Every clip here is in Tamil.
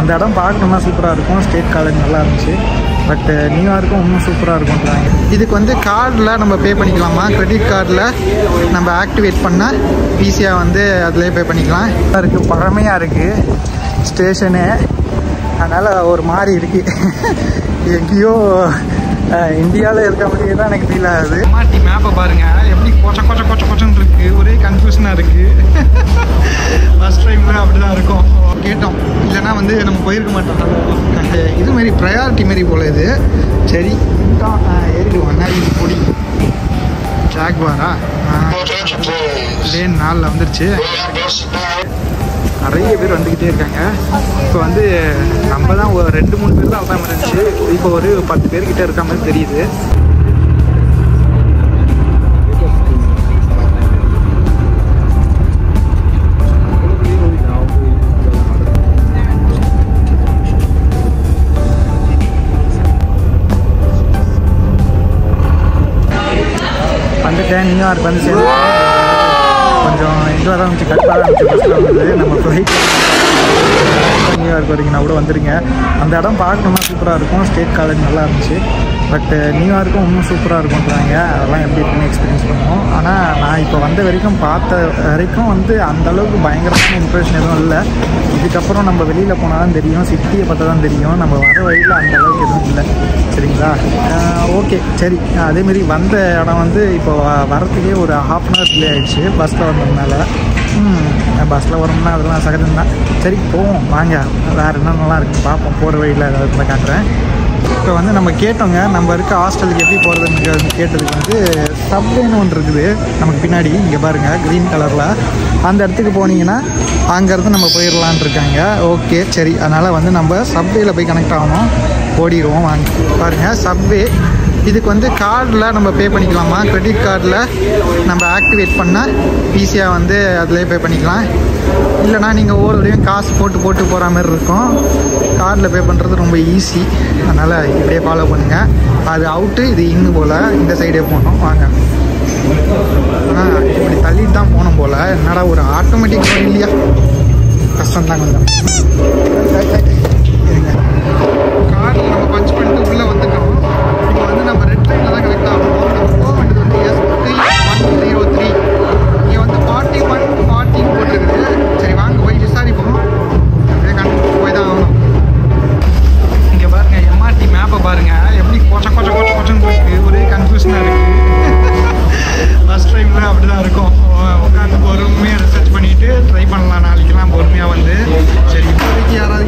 அந்த இடம் பார்க்கணுன்னா சூப்பராக இருக்கும். ஸ்டேட் காலேஜ் நல்லா இருந்துச்சு. பட் நியூயார்க்கும் இன்னும் சூப்பராக இருக்கும்ன்றாங்க. இதுக்கு வந்து கார்டில் நம்ம பே பண்ணிக்கலாமா? கிரெடிட் கார்டில் நம்ம ஆக்டிவேட் பண்ணால் ஈஸியாக வந்து அதிலே பே பண்ணிக்கலாம். இருக்குது, பழமையாக இருக்குது ஸ்டேஷனு. அதனால் ஒரு மாதிரி இருக்குது. எங்கேயோ இந்தியாவில் இருக்க மாதிரியே தான் எனக்கு ஃபீல் ஆகுது. மாட்டி மேப்பை பாருங்கள், எப்படி கொச்சன்னு இருக்குது. ஒரே கன்ஃபியூஷனாக இருக்குது. ஃபஸ்ட் டைமில் அப்படி தான் இருக்கும். கேட்டோம், இல்லைனா வந்து நம்ம போயிருக்க மாட்டோம். இதுமாரி ப்ரையாரிட்டி மாரி போல் இது. சரி ஏறிடுவோம். இது பொடி ஜாக்வாரா லேன் 4 வந்துருச்சு. நிறைய பேர் வந்துக்கிட்டே இருக்காங்க. இப்போ வந்து நம்ம தான் ஒரு 2-3 பேர் தான் வராமல் இருந்துச்சு. இப்போ ஒரு 10 பேர்கிட்ட இருக்க மாதிரி தெரியுது. வந்துட்டேன். நியூயார்க் வந்து சேர்ந்து கொஞ்சம் இதுவாக தான் இருந்துச்சு, கட்டாக இருந்துச்சு. பஸ்ஸில் வந்து நம்ம ஃப்ளைட் நியூயார்க் வரைக்கும் கூட வந்துடுங்க. அந்த இடம் பார்க்கணுன்னா சூப்பராக இருக்கும். ஸ்டேட் காலேஜ் நல்லா இருந்துச்சு. பட் நியூயார்க்கும் இன்னும் சூப்பராக இருக்கும்ன்றாங்க. அதெல்லாம் எப்படி இருக்குன்னு எக்ஸ்பீரியன்ஸ் பண்ணுவோம். ஆனால் நான் இப்போ வந்த வரைக்கும் பார்த்த வரைக்கும் வந்து அந்தளவுக்கு பயங்கரமான இம்ப்ரெஷன் எதுவும் இல்லை. இதுக்கப்புறம் நம்ம வெளியில் போனால் தான் தெரியும், சிட்டியை பார்த்தா தான் தெரியும். நம்ம வர வழியில் அந்தளவுக்கு எதுவும் இல்லை. சரிங்களா? ஓகே, சரி. அதேமாரி வந்த இடம் வந்து இப்போ வரத்துக்கே ஒரு ½ அன் ஹவர் டிலே ஆகிடுச்சு பஸ்ஸில் வந்ததுனால. பஸ்ஸில் வரோம்னா அதெல்லாம் சகஜம் தான். சரி போவோம் வாங்க. வேறு என்ன நல்லா இருக்குன்னு பார்ப்போம். போகிற வழியில் ஏதாவது இருந்தால் காட்டுறேன். இப்போ வந்து நம்ம கேட்டோங்க, நம்ம இருக்க ஹாஸ்டலுக்கு எப்படி போகிறதுன்னு கேட்டதுக்கு வந்து சப்வேன்னு ஒன்று இருக்குது நமக்கு பின்னாடி. இங்கே பாருங்கள் க்ரீன் கலரில். அந்த இடத்துக்கு போனீங்கன்னா அங்கேருந்து நம்ம போயிடலான் இருக்காங்க. ஓகே சரி. அதனால் வந்து நம்ம சப்வேயில் போய் கனெக்ட் ஆகணும். ஓடிடுவோம் வாங்க. பாருங்கள் சப்வே. இதுக்கு வந்து கார்டில் நம்ம பே பண்ணிக்கலாமா? கிரெடிட் கார்டில் நம்ம ஆக்டிவேட் பண்ணால் ஈஸியாக வந்து அதிலே பே பண்ணிக்கலாம். இல்லைனா நீங்கள் ஒவ்வொருவரையும் காசு போட்டு போகிற மாதிரி இருக்கும். கார்டில் பே பண்ணுறது ரொம்ப ஈஸி. அதனால் இப்படியே ஃபாலோ பண்ணுங்கள். அது அவுட்டு, இது இன்னு போல். இந்த சைடே போகணும் வாங்க. ஆனால் இப்படி தள்ளிட்டு தான் போகணும் போல். என்னடா ஒரு ஆட்டோமேட்டிக் இல்லையா? கஷ்டம்தான் கொஞ்சம். கார்டில் நம்ம பஞ்ச் பண்ணிட்டு உள்ளே வந்துட்டோம். இப்போ வந்து நம்ம ரெட் லைனில் தான் கனெக்ட் ஆகணும். நம்ம போக வேண்டியது வந்து ST103. இங்கே வந்து 41 போட்டிருக்குது. சரி வாங்க போய் விசாரிப்போம். அப்படியே கண்டிப்பாக போய் தான் ஆகணும். இங்கே பாருங்கள் MRT மேப்பை பாருங்கள், எப்படி கொச்சன்னு இருக்குது. ஒரே கன்ஃபியூஷனாக இருக்குது. ஃபஸ்ட் டைமில் அப்படி தான் இருக்கும். உட்காந்து பொறுமையாக ரிசர்ச் பண்ணிவிட்டு ட்ரை பண்ணலாம். நாளைக்கெல்லாம் பொறுமையாக வந்து சரி இப்போதைக்கு யாராவது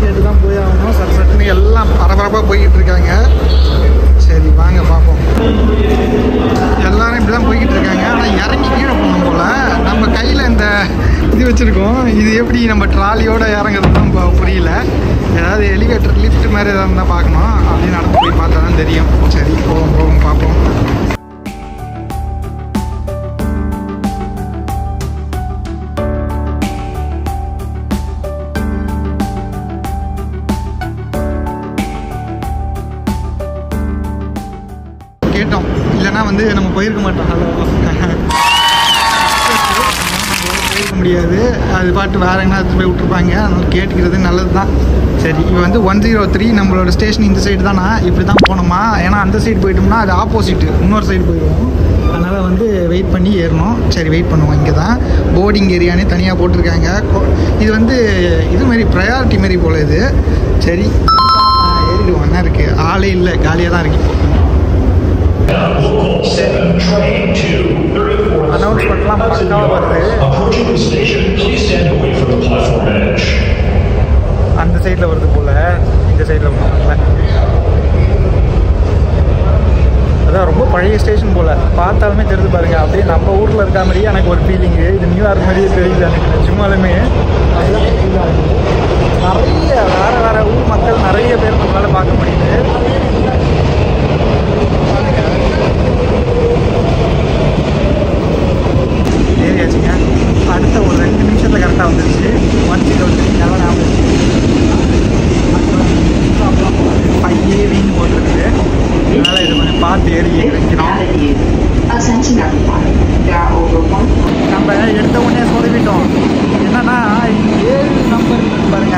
கேட்டு தான் போய் ஆகணும். சட்டுன்னு எல்லாம் பரபரப்பாக போய்கிட்டு இருக்காங்க. சரி வாங்க பார்ப்போம். எல்லோரும் இப்படி தான் போய்கிட்டு இருக்காங்க. ஆனால் இறங்கி கீழே போகணும் போல். நம்ம கையில் இந்த இது வச்சுருக்கோம். இது எப்படி நம்ம ட்ராலியோடு இறங்குறது தான் புரியல. ஏதாவது எலிவேட்டர் லிஃப்ட் மாதிரி எதாவது இருந்தால் பார்க்கணும். அப்படின்னு நடந்து போய் பார்த்தா தான் தெரியும். சரி போவோம் பார்ப்போம். கேட்டோம், இல்லைனா வந்து நம்ம போயிருக்க மாட்டோம். போயிருக்க முடியாது. அது பாட்டு வேறு எங்கன்னா எடுத்து போய் விட்டுருப்பாங்க. அதனால கேட்டுக்கிறது நல்லது தான். சரி இப்போ வந்து 103 நம்மளோட ஸ்டேஷன் இந்த சைடு தானா? இப்படி தான் போகணுமா? ஏன்னா அந்த சைடு போயிட்டோம்னா அது ஆப்போசிட்டு இன்னொரு சைடு போயிடுவோம். அதனால் வந்து வெயிட் பண்ணி ஏறணும். சரி வெயிட் பண்ணுவோம். இங்கே தான் போர்டிங் ஏரியானே தனியாக போட்டிருக்காங்க. இது வந்து இதுமாரி ப்ரையாரிட்டி மாரி போல் இது. சரி ஏறிடுவோம். என்ன இருக்குது, ஆளே இல்லை, காலியாக தான் இருக்கு. அனௌன்ஸ்மெண்ட்லாம் பக்காவாக வருது. அந்த சைடில் வருது போல், இந்த சைடில் வரல. அதான் ரொம்ப பழைய ஸ்டேஷன் போல். பார்த்தாலுமே தெரிஞ்சு பாருங்கள். அப்படியே நம்ம ஊரில் இருக்க மாதிரியே எனக்கு ஒரு ஃபீலிங்கு. இது நியூயார்க் மாதிரியே தெரியுது எனக்கு. நிஜமாலுமே நிறைய வேறு ஊர் மக்கள் நிறைய பேர் நம்மளால் பார்க்க முடியுது. ஏரியாச்சுங்க. அடுத்த ஒரு 2 நிமிஷத்தில் கரெக்டாக வந்துருச்சு. 103 நல்லா ஞாபகம். பையேவின்னு போட்டுருக்குது. அதனால் இது கொஞ்சம் பார்த்து ஏறி வைக்கணும். நம்ம எடுத்த உடனே சொல்லிவிட்டோம். என்னன்னா 7 நம்பர் பாருங்க,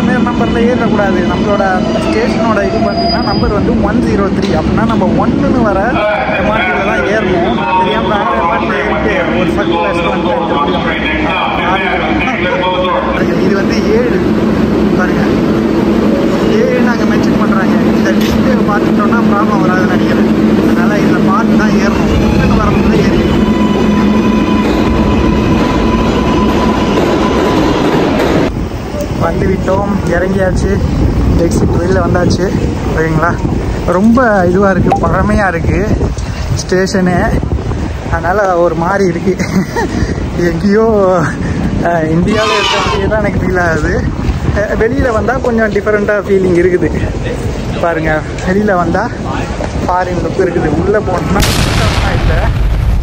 பழமையான நம்பரில் ஏறக்கூடாது. நம்மளோட ஸ்டேஷனோட இது பார்த்தீங்கன்னா நம்பர் வந்து 103. அப்படின்னா நம்ம 1ன்னு வர எம்ஆர்டியில் தான் ஏறணும். தெரியாமல் எம்ஆர்டி ஏறிட்டு ஒரு இது வந்து 7 பாருங்க, 7 நாங்கள் மென்ஷன் பண்ணுறாங்க. இந்த லிஸ்ட்டு பார்த்துட்டோன்னா ப்ராப்ளம் வராதுன்னு நினைக்கிறேன். அதனால் இதில் பார்த்து தான் ஏறணும். 1ன்னு வரணும்னா ஏறிக்கணும். வந்து விட்டோம், இறங்கியாச்சு, எக்ஸிட் வெளியில் வந்தாச்சு. ஓகேங்களா, ரொம்ப இதுவாக இருக்குது, பழமையாக இருக்குது ஸ்டேஷனு. அதனால் ஒரு மாதிரி இருக்குது. எங்கேயோ இந்தியாவில் இருக்க மாதிரியே தான் எனக்கு ஃபீல் ஆகுது. வெளியில் வந்தால் கொஞ்சம் டிஃப்ரெண்ட்டாக ஃபீலிங் இருக்குது. பாருங்கள், வெளியில் வந்தால் ஃபாரின் லுக் இருக்குது. உள்ளே போனோம்னா இல்லை,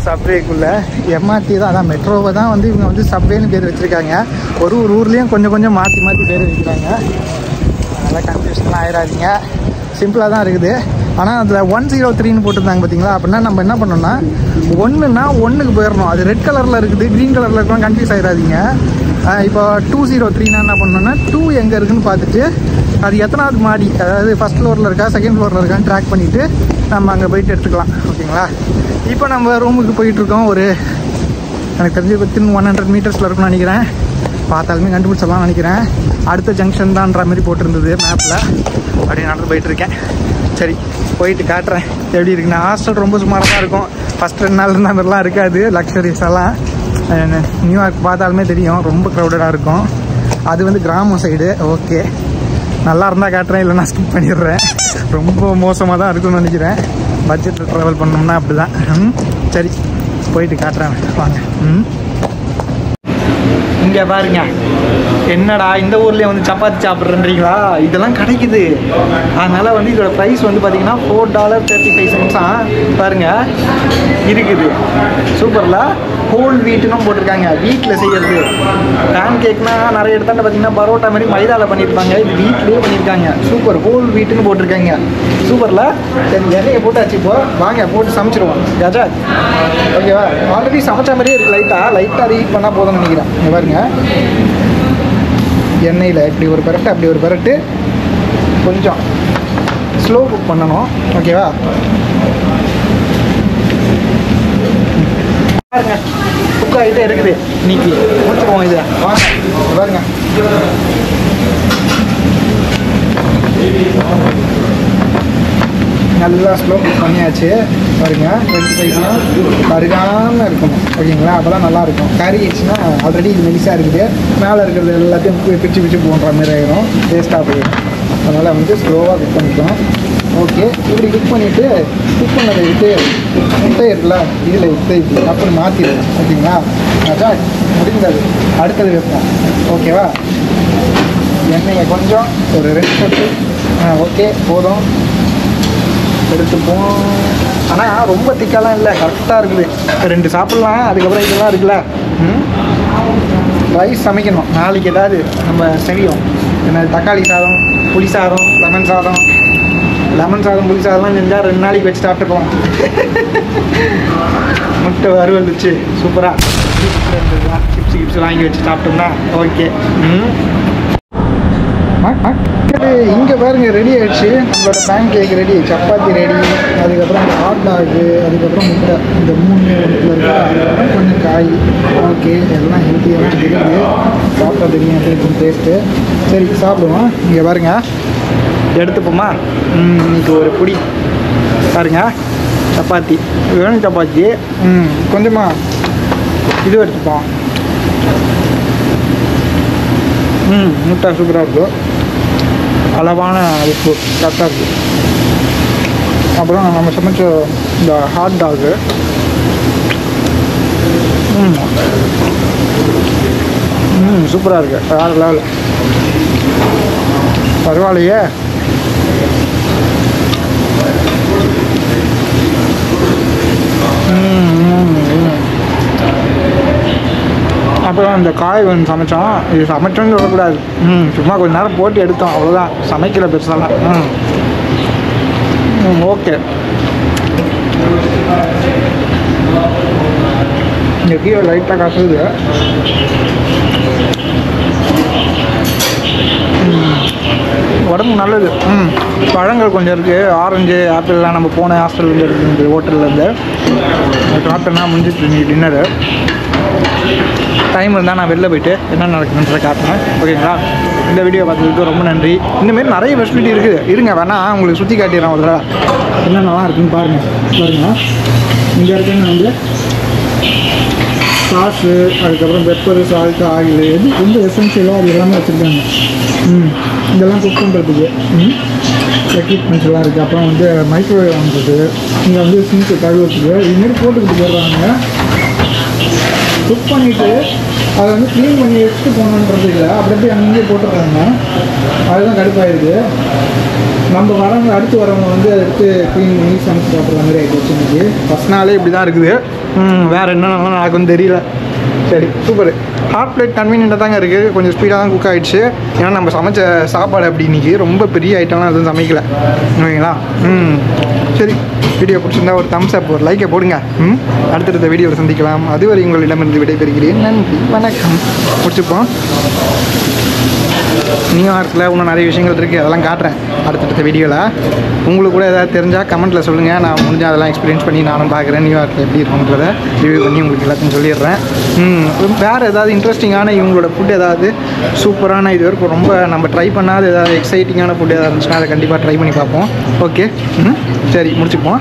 சப்வேக்குள்ளே எம்ஆர்டி தான், அதான் மெட்ரோவை தான் வந்து இவங்க வந்து சப்வேன்னு பேர் வச்சுருக்காங்க. ஒரு ஊர்லேயும் கொஞ்சம் கொஞ்சம் மாற்றி மாற்றி பேர் வச்சுருக்காங்க. அதனால் கன்ஃபியூஷன்லாம் ஆயிடாதீங்க, சிம்பிளாக தான் இருக்குது. ஆனால் அதில் 103ன்னு போட்டிருந்தாங்க பார்த்தீங்களா. அப்படின்னா நம்ம என்ன பண்ணோம்னா 1ன்னா 1க்கு போயிடணும். அது ரெட் கலரில் இருக்குது, க்ரீன் கலரில் இருக்கலாம், கன்ஃபியூஸ் ஆகிடாதீங்க. இப்போ 203னா என்ன பண்ணோன்னா 2 எங்கே இருக்குதுன்னு பார்த்துட்டு அது எத்தனாவது மாடி, அதாவது ஃபஸ்ட் ஃப்ளோரில் இருக்கா செகண்ட் ஃப்ளோரில் இருக்கான்னு ட்ராக் பண்ணிவிட்டு நம்ம அங்கே போயிட்டு எடுத்துக்கலாம். ஓகேங்களா, இப்போ நம்ம ரூமுக்கு போயிட்டுருக்கோம். ஒரு எனக்கு தெரிஞ்சு வித்தின் 100 மீட்டர்ஸில் இருக்குன்னு நினைக்கிறேன். பார்த்தாலுமே கண்டுபிடிச்சலாம் நினைக்கிறேன். அடுத்த ஜங்ஷன் தான்ன்ற மாதிரி போட்டிருந்தது மேப்பில். அப்படியே நடந்து போயிட்டுருக்கேன். சரி, போயிட்டு காட்டுறேன் எப்படி இருக்குண்ணா. ஹாஸ்டல் ரொம்ப சுமாராக தான் இருக்கும். ஃபஸ்ட் 2 நாள் இருந்த மாதிரிலாம் இருக்காது. லக்ஸரிஸ் எல்லாம் நியூயார்க் பார்த்தாலுமே தெரியும், ரொம்ப க்ரௌடடாக இருக்கும். அது வந்து கிராமம் சைடு. ஓகே, நல்லா இருந்தால் காட்டுறேன், இல்லைன்னா ஸ்கிப் பண்ணிடுறேன். ரொம்ப மோசமாக தான் இருக்குன்னு நினைக்கிறேன். பட்ஜெட்டில் ட்ராவல் பண்ணோம்னா அப்படி தான். சரி, போயிட்டு காட்டுறேன் வாங்க. இங்கே பாருங்க, என்னடா இந்த ஊர்லேயே வந்து சப்பாத்தி சாப்பிட்றீங்களா, இதெல்லாம் கிடைக்குது. அதனால் வந்து இதோட ப்ரைஸ் வந்து பார்த்தீங்கன்னா $4.35 பாருங்கள் இருக்குது. சூப்பரில் ஹோல் வீட்டுன்னு போட்டிருக்காங்க. வீட்டில் செய்கிறது பேன் கேக்னா நிறைய இடத்துல பார்த்தீங்கன்னா பரோட்டா மாதிரி மைதாவில் பண்ணியிருப்பாங்க. இது வீட்லேயே பண்ணியிருக்காங்க. சூப்பர், ஹோல் வீட்டுன்னு போட்டிருக்காங்க. சூப்பரில். சரி, எண்ணெயை போட்டாச்சு. இப்போ வாங்க போட்டு சமைச்சிருவோம். கஜா ஓகேவா, ஆல்ரெடி சமைச்ச மாதிரியே இருக்குது. லைட்டாக அதை ஹீட் பண்ணால் போதும்னு நினைக்கிறேன். இங்கே பாருங்க, எண்ணெயில் இப்படி ஒரு பரட்டு அப்படி ஒரு பரட்டு, கொஞ்சம் ஸ்லோ குக் பண்ணணும். ஓகேவா, பாருங்க குக் ஆகிட்டே இருக்குது. இன்னைக்கு முடிச்சுக்குவோம் இதை. வாங்க பாருங்க, நல்லா ஸ்லோ குக் பண்ணியாச்சு. பாருங்க, 2 சைட்லையும் கருகாமல் இருக்கணும். ஓகேங்களா, அப்போ தான் நல்லாயிருக்கும். கறிச்சுன்னா ஆல்ரெடி இது மெலிசாக இருக்குது, மேலே இருக்கிறது எல்லாத்தையும் பிரித்து பிரித்து போன்ற மாதிரி ஆகிடும், டேஸ்ட்டாக போயிடும். அதனால் வந்து ஸ்லோவாக குக் பண்ணிக்கலாம். ஓகே, இப்படி குக் பண்ணிவிட்டு குக் பண்ணதை எடுத்து முட்டை இருக்குல்ல, இதில் எடுத்து இப்படி அப்புறம் மாற்றிடுவோம். ஓகேங்களா, அதான் முடிந்தது. அடுத்தது வைப்போம். ஓகேவா, எண்ணெயை கொஞ்சம் ஒரு 2 சொட்டு. ஓகே, போதும், எடுத்துப்போம். ஆனால் ரொம்ப திக்காலாம் இல்லை, கரெக்டாக இருக்குது. 2 சாப்பிட்லாம். அதுக்கப்புறம் இதெல்லாம் இருக்குல்ல, ரைஸ் சமைக்கணும். நாளைக்கு ஏதாவது நம்ம செய்வோம். என்ன, தக்காளி சாதம், புளி சாதம், லெமன் சாதம், புளி சாதம்லாம் செஞ்சால் 2 நாளைக்கு வச்சு சாப்பிட்டுக்கலாம். முட்டை வறுவல் வச்சு சூப்பராக சிப்ஸ் வாங்கி வச்சு சாப்பிட்டோம்னா ஓகே. இங்கே பாருங்க, ரெடி ஆகிடுச்சு. நம்மளோட pancake ready, chapati ready, அதுக்கப்புறம் இந்த ஹாட் டாகு, அதுக்கப்புறம் முட்டை, இந்த 3 இருக்கா, கொஞ்சம் காய். ஓகே, எல்லாம் ஹெல்த்தியாக தான் இருக்குது. சாப்பிட்டா தெரியும் எப்படி டேஸ்ட்டு. சரி, சாப்பிடுவோம். இங்கே பாருங்க, எடுத்துப்போமா. இன்னைக்கு ஒரு பொடி பாருங்க, சப்பாத்தி வேணும். சப்பாத்தி கொஞ்சமாக இது எடுத்துப்போம். முட்டை சூப்பராக இருக்கும், அளவான உப்பு கரெக்டாக இருக்குது. அப்புறம் நம்ம சமைச்ச இந்த ஹாட் டாகு, சூப்பராக இருக்குது, வேறு லெவல். பரவாயில்லையே. அப்புறம் இந்த காய் வந்து சமைச்சோம். இது சமைச்சோன்னு சொல்லக்கூடாது, சும்மா கொஞ்ச நேரம் போட்டு எடுத்தோம், அவ்வளோதான். சமைக்கல பெருசாலாம். ஓகே, இங்கே கீழே லைட்டாக காசுது. உடம்பு நல்லது. பழங்கள் கொஞ்சம் இருக்குது, ஆரஞ்சு ஆப்பிள்லாம் நம்ம போன ஹாஸ்டல்லேருந்து இருக்குது, ஹோட்டல்லேருந்து. சாப்பிட்டேன்னா முடிஞ்சிட்டு இன்றைக்கி டின்னரு. டைம் இருந்தால் நான் வெளில போய்ட்டு என்ன நடக்குதுன்னு காட்டுறேன். ஓகேங்களா? இந்த வீடியோ பார்த்ததுக்கு ரொம்ப நன்றி. இந்தமாரி நிறைய ஃபெசிலிட்டி இருக்குது. இருங்க வேணால் உங்களுக்கு சுற்றி காட்டிடுறேன். ஒரு தடவை என்னென்னலாம் இருக்குதுன்னு பாருங்கள். இங்கே இருக்குன்னு வந்து சாஸு, அதுக்கப்புறம் பெப்பரு, சால்ட்டு, ஆயில், எது ரொம்ப எசென்ஷியலாக அது எல்லாமே வச்சுருக்காங்க. இதெல்லாம் குக் பண்ணுறதுக்கு எக்யூப்மெண்ட்ஸ் எல்லாம் இருக்குது. அப்புறம் வந்து மைக்ரோவேவ் வாங்குறது, இங்கே வந்து சிங்க்கு கழுவுறதுக்கு இதுமாரி போட்டுக்கிட்டு போடுறாங்க. குக் பண்ணிவிட்டு அதை வந்து க்ளீன் பண்ணி எடுத்துட்டு போகணுன்றது இல்லை, அப்படி அங்கேயே போட்டுடுறாங்க. அதுதான் கடுப்பாயிருது. நம்ம வரவங்க அடுத்து வரவங்க வந்து அதை எடுத்து க்ளீன் பண்ணி சமைச்சு சாப்பிட்ற மாதிரி ஆகிடுச்சு. இன்னைக்கு ஃபஸ்ட் நாளே இப்படி தான் இருக்குது. வேறு என்னென்னலாம் நடக்குன்னு தெரியல. சரி, சூப்பர். ஹாட் பிளேட் கன்வீனியண்ட்டாக தாங்க இருக்குது. கொஞ்சம் ஸ்பீடாக தான் குக் ஆகிடுச்சு. ஏன்னா நம்ம சமைச்ச சாப்பாடு அப்படி இன்றைக்கி ரொம்ப பெரிய ஐட்டம்லாம் எதுவும் சமைக்கல. ஓகேங்களா? சரி, வீடியோ பிடிச்சிருந்தா ஒரு தம்ஸ் அப், ஒரு லைக்கை போடுங்க. அடுத்தடுத்த வீடியோவில் சந்திக்கலாம். அதுவரை உங்களிடமிருந்து விடைபெறுகிறேன். நன்றி, வணக்கம். முடிச்சுப்போம். நியூயார்க்கில் இன்னும் நிறைய விஷயங்கள் இருக்குது, அதெல்லாம் காட்டுறேன் அடுத்தடுத்த வீடியோவில். உங்களுக்கு கூட எதாவது தெரிஞ்சால் கமெண்ட்டில் சொல்லுங்கள். நான் முடிஞ்சால் அதெல்லாம் எக்ஸ்பீரியன்ஸ் பண்ணி நானும் பார்க்குறேன். நியூயார்க்கில் எப்படி இருக்குன்றதை ரிவ்யூ பண்ணி உங்களுக்கு எல்லாத்தையும் சொல்லிடுறேன். வேறு ஏதாவது இன்ட்ரெஸ்டிங்கான இவங்களோட ஃபுட் ஏதாவது சூப்பரான இது வரைக்கும் ரொம்ப நம்ம ட்ரை பண்ணாத ஏதாவது எக்ஸைட்டிங்கான ஃபுட் ஏதாவது இருந்துச்சுன்னா அதை கண்டிப்பாக ட்ரை பண்ணி பார்ப்போம். ஓகே, சரி, முடிச்சுப்போம்.